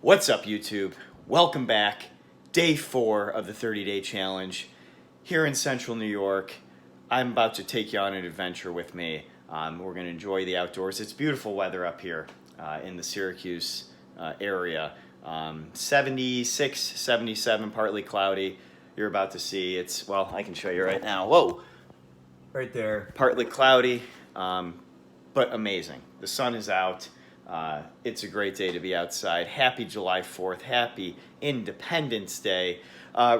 What's up, YouTube? Welcome back. Day 4 of the 30-day challenge. Here in central New York, I'm about to take you on an adventure with me. We're going to enjoy the outdoors. It's beautiful weather up here in the Syracuse area. 76, 77, partly cloudy. You're about to see it's, well, I can show you right now. Whoa! Right there. Partly cloudy, but amazing. The sun is out. It's a great day to be outside. Happy July 4th. Happy Independence Day.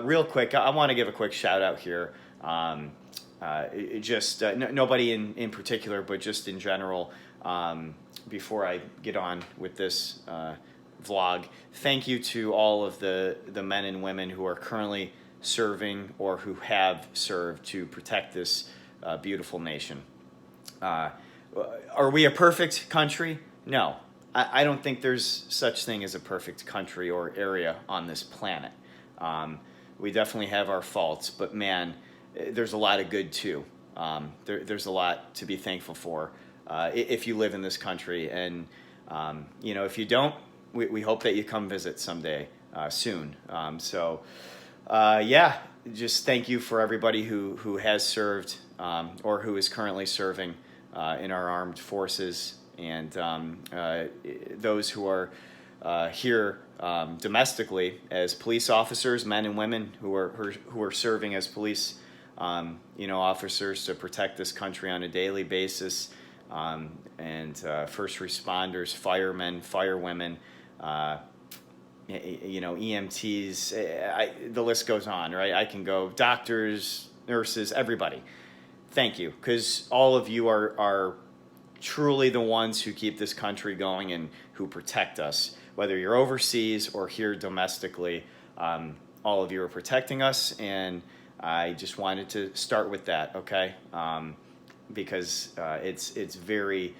Real quick, I want to give a quick shout out here. Nobody in particular, but just in general, before I get on with this vlog, thank you to all of the men and women who are currently serving or who have served to protect this beautiful nation. Are we a perfect country? No. I don't think there's such thing as a perfect country or area on this planet. We definitely have our faults, but man, there's a lot of good too. There's a lot to be thankful for if you live in this country. And, if you don't, we hope that you come visit someday soon. Just thank you for everybody who has served or who is currently serving in our armed forces, and those who are here domestically as police officers, men and women who are serving as police officers to protect this country on a daily basis, and first responders, firemen, firewomen, EMTs, the list goes on, right? I can go, doctors, nurses, everybody. Thank you, because all of you are truly the ones who keep this country going and who protect us. Whether you're overseas or here domestically, all of you are protecting us, and I just wanted to start with that, okay? Because it's very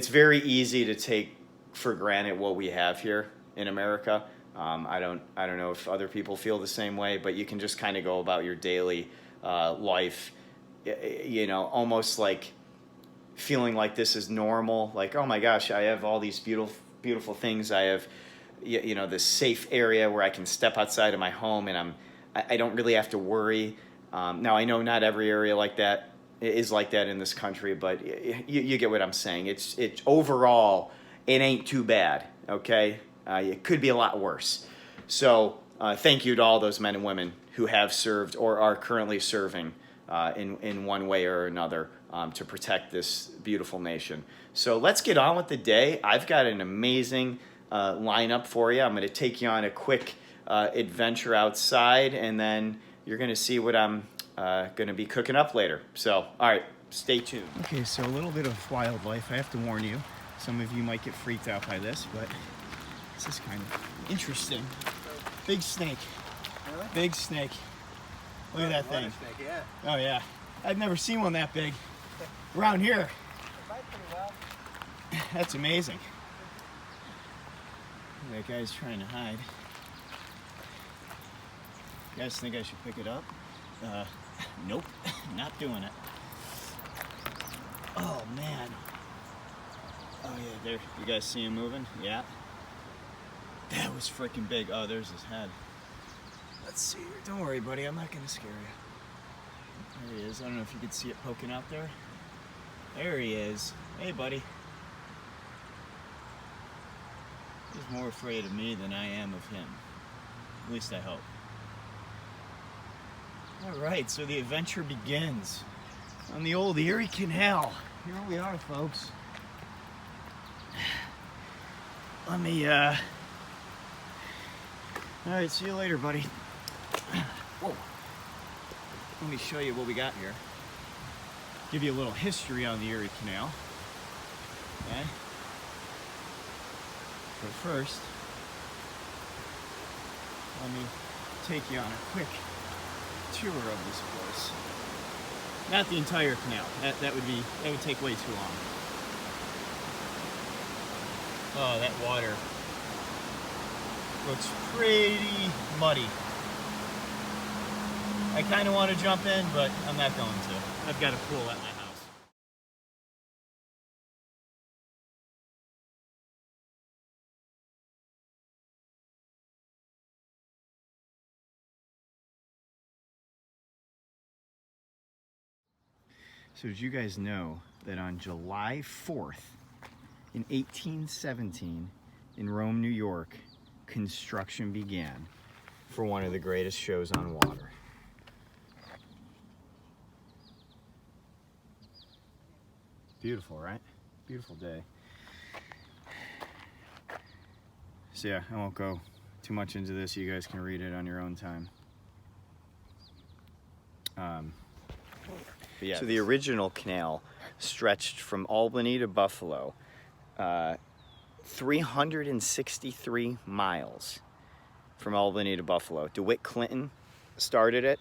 easy to take for granted what we have here in America. I don't know if other people feel the same way, but you can just kind of go about your daily life, almost like feeling like this is normal. Like, oh my gosh, I have all these beautiful things. I have, this safe area where I can step outside of my home, and I don't really have to worry. Now, I know not every area like that is like that in this country, but you get what I'm saying. It's overall, it ain't too bad, okay? It could be a lot worse. So thank you to all those men and women who have served or are currently serving in one way or another to protect this beautiful nation. So let's get on with the day. I've got an amazing lineup for you. I'm going to take you on a quick adventure outside, and then you're going to see what I'm going to be cooking up later. So, all right, stay tuned. Okay, so a little bit of wildlife. I have to warn you. Some of you might get freaked out by this, but this is kind of interesting. Big snake. Really? Big snake. Look at that thing. Snake, yeah. Oh, yeah. I've never seen one that big around here. They bite pretty well. That's amazing. That guy's trying to hide. You guys think I should pick it up? Nope. Not doing it. Oh, man. Oh, yeah, there. You guys see him moving? Yeah. That was freaking big. Oh, there's his head. Let's see here. Don't worry, buddy. I'm not going to scare you. There he is. I don't know if you can see it poking out there. There he is. Hey, buddy. He's more afraid of me than I am of him. At least I hope. Alright, so the adventure begins on the old Erie Canal. Here we are, folks. Let me, Alright, see you later, buddy. Whoa. Let me show you what we got here. Give you a little history on the Erie Canal. Okay? But first, let me take you on a quick tour of this place. Not the entire canal. That would take way too long. Oh, that water looks pretty muddy. I kind of want to jump in, but I'm not going to. I've got a pool at my house. So did you guys know that on July 4th in 1817 in Rome, New York, construction began for one of the greatest shows on water? Beautiful, right? Beautiful day. So yeah, I won't go too much into this. You guys can read it on your own time. Yeah, so the original canal stretched from Albany to Buffalo, 363 miles from Albany to Buffalo. DeWitt Clinton started it.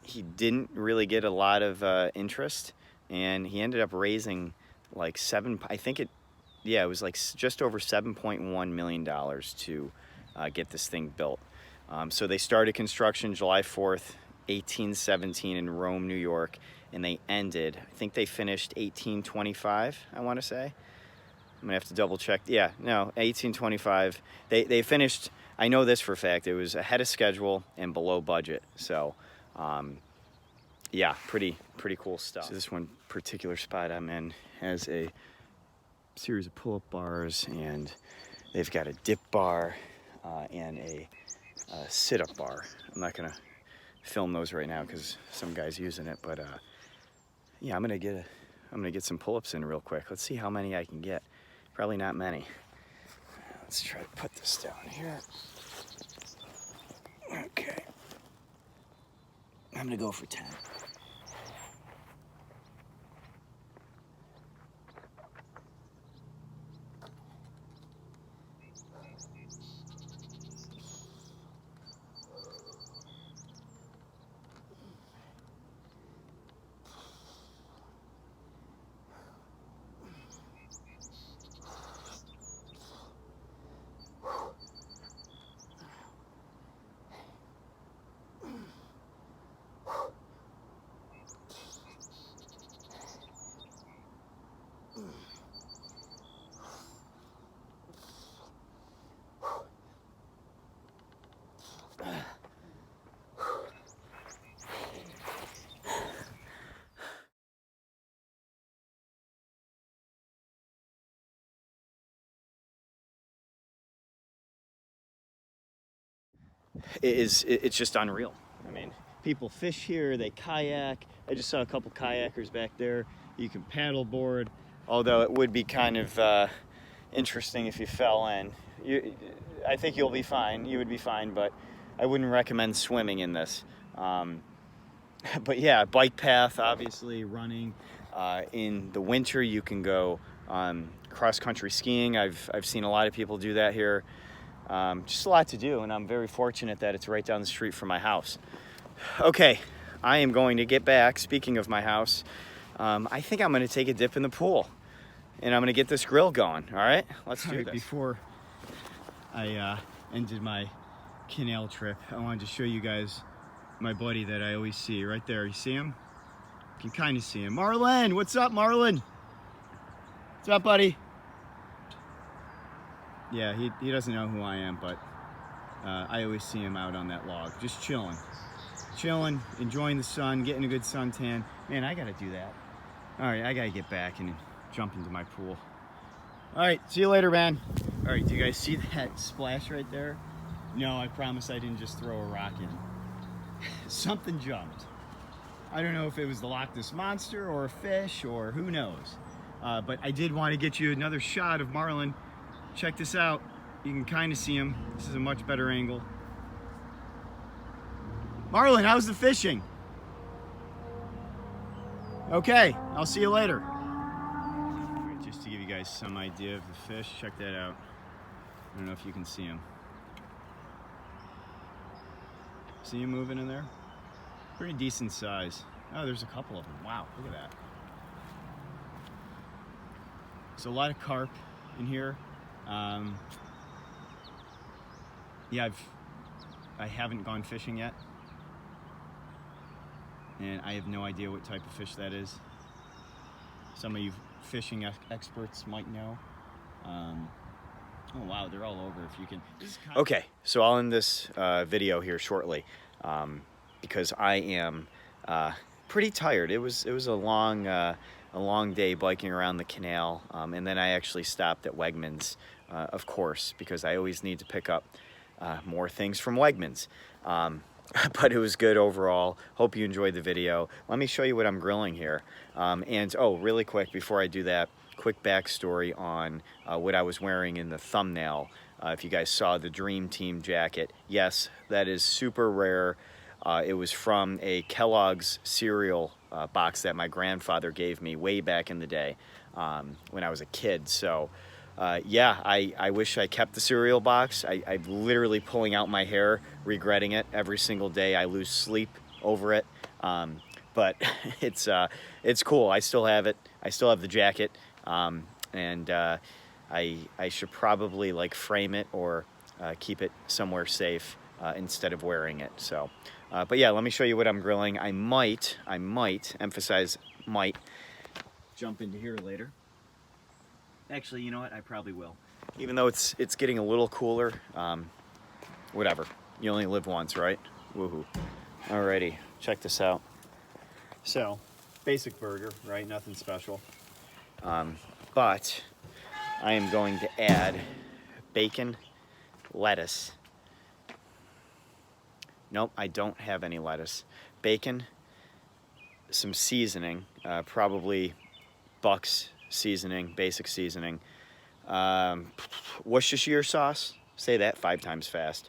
He didn't really get a lot of interest, and he ended up raising like it was like just over $7.1 million to get this thing built. So they started construction July 4th, 1817 in Rome, New York, and they ended, I think they finished 1825, I want to say. I'm gonna have to double check. Yeah, no, 1825. They finished, I know this for a fact, it was ahead of schedule and below budget. So, yeah, pretty cool stuff. So this one particular spot I'm in has a series of pull-up bars, and they've got a dip bar and a sit-up bar. I'm not gonna film those right now because some guy's using it, but yeah, I'm gonna get some pull-ups in real quick. Let's see how many I can get. Probably not many. Let's try to put this down here. Okay, I'm gonna go for 10. It's just unreal. I mean, people fish here, they kayak. I just saw a couple kayakers back there. You can paddle board, although it would be kind of interesting if you fell in. I think you'll be fine. You would be fine, but I wouldn't recommend swimming in this. But yeah, bike path, obviously, running. In the winter, you can go cross-country skiing. I've seen a lot of people do that here. Just a lot to do, and I'm very fortunate that it's right down the street from my house. Okay, I am going to get back. Speaking of my house, I think I'm going to take a dip in the pool, and I'm going to get this grill going. All right, let's do this. Before I ended my canal trip, I wanted to show you guys my buddy that I always see right there. You see him? You can kind of see him. Marlin, what's up, Marlin? What's up, buddy? Yeah, he doesn't know who I am, but I always see him out on that log, just chilling, enjoying the sun, getting a good suntan. Man, I gotta do that. All right, I gotta get back and jump into my pool. All right, see you later, man. All right, do you guys see that splash right there? No, I promise I didn't just throw a rock in. Something jumped. I don't know if it was the Loch Ness Monster or a fish or who knows. But I did want to get you another shot of Marlin. Check this out. You can kind of see him. This is a much better angle. Marlin, how's the fishing? Okay, I'll see you later. Just to give you guys some idea of the fish, check that out. I don't know if you can see him. See him moving in there? Pretty decent size. Oh, there's a couple of them. Wow, look at that. So a lot of carp in here. Yeah, I haven't gone fishing yet, and I have no idea what type of fish that is. Some of you fishing experts might know. Oh wow, they're all over. If you can. Okay, so I'll end this video here shortly because I am pretty tired. It was a long day biking around the canal, and then I actually stopped at Wegmans, of course, because I always need to pick up more things from Wegmans. But it was good overall. Hope you enjoyed the video. Let me show you what I'm grilling here. And oh, really quick before I do that, quick backstory on what I was wearing in the thumbnail. If you guys saw the Dream Team jacket, yes, that is super rare. It was from a Kellogg's cereal box that my grandfather gave me way back in the day when I was a kid. So yeah, I wish I kept the cereal box. I'm literally pulling out my hair, regretting it every single day. I lose sleep over it. But it's cool. I still have it. I still have the jacket. And I should probably like frame it or keep it somewhere safe instead of wearing it. So, but yeah, let me show you what I'm grilling. I might emphasize might jump into here later. Actually, you know what? I probably will. Even though it's getting a little cooler, whatever. You only live once, right? Woohoo. Alrighty, check this out. So, basic burger, right? Nothing special. But I am going to add bacon, lettuce. Nope, I don't have any lettuce. Bacon, some seasoning, probably Buck's seasoning, basic seasoning. Worcestershire sauce, say that 5 times fast.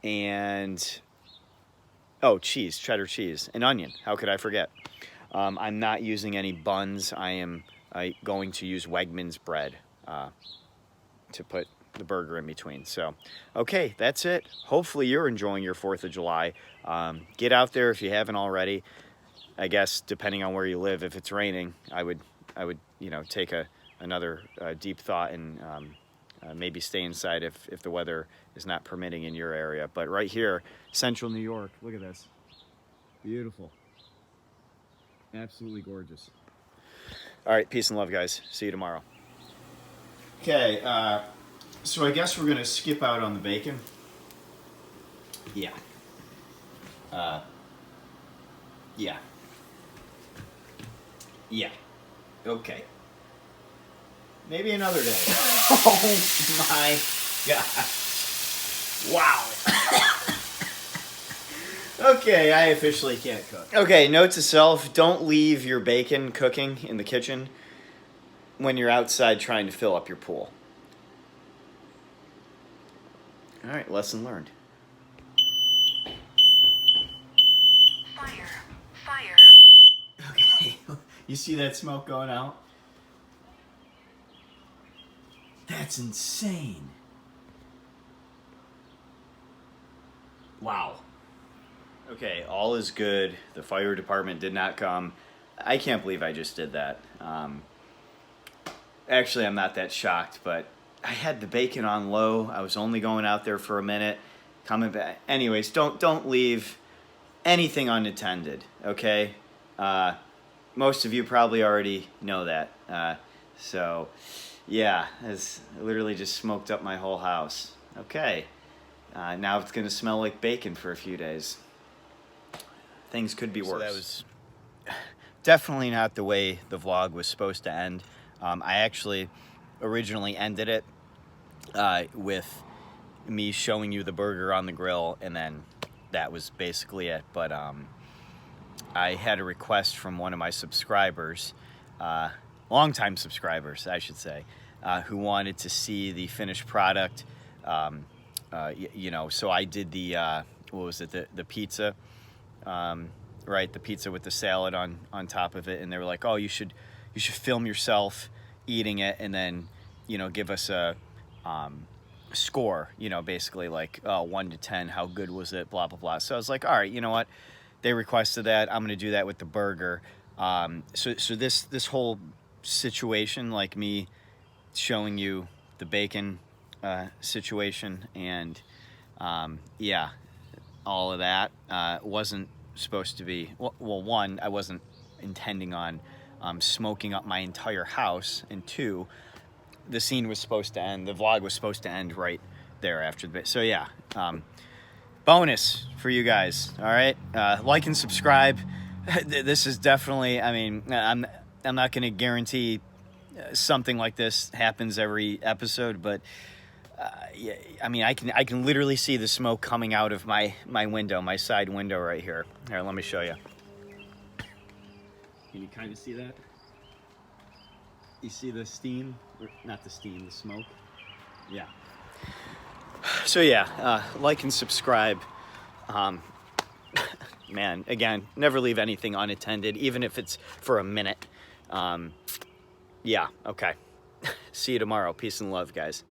And, oh, cheese, cheddar cheese, and onion. How could I forget? I'm not using any buns. I am going to use Wegmans bread to put the burger in between. So, okay, that's it. Hopefully you're enjoying your 4th of July. Get out there if you haven't already. I guess depending on where you live, if it's raining, I would take another deep thought and maybe stay inside if the weather is not permitting in your area. But right here, central New York, look at this. Beautiful. Absolutely gorgeous. All right, peace and love, guys. See you tomorrow. Okay, so I guess we're gonna skip out on the bacon. Yeah. Yeah. Yeah. Okay. Maybe another day. Oh my God. Wow. Okay, I officially can't cook. Okay, note to self, don't leave your bacon cooking in the kitchen when you're outside trying to fill up your pool. All right, lesson learned. Fire. Okay, you see that smoke going out? That's insane. Wow. Okay, all is good. The fire department did not come. I can't believe I just did that. Actually, I'm not that shocked, but I had the bacon on low. I was only going out there for a minute, coming back. Anyways, don't leave anything unattended, okay? Most of you probably already know that. So, yeah, it's literally just smoked up my whole house. Okay, now it's gonna smell like bacon for a few days. Things could be worse. So that was definitely not the way the vlog was supposed to end. I actually originally ended it with me showing you the burger on the grill, and then that was basically it. But I had a request from one of my subscribers, longtime subscribers, I should say, who wanted to see the finished product. So I did the what was it? The pizza. Right, the pizza with the salad on top of it, and they were like, "Oh, you should film yourself eating it, and then, give us a score, basically like 1 to 10, how good was it, blah blah blah." So I was like, "All right, you know what? They requested that. I'm gonna do that with the burger." So this whole situation, like me showing you the bacon situation, and yeah, all of that wasn't supposed to be, well, one, I wasn't intending on smoking up my entire house, and 2, the scene was supposed to end, the vlog was supposed to end right there after the bit. So yeah, bonus for you guys. All right, like and subscribe. This is definitely. I mean, I'm not going to guarantee something like this happens every episode, but yeah, I mean, I can literally see the smoke coming out of my window, my side window right here. Here, let me show you. Can you kind of see that? You see the steam? Or not the steam, the smoke? Yeah. So yeah, like and subscribe. Man, again, never leave anything unattended, even if it's for a minute. Yeah, okay. See you tomorrow. Peace and love, guys.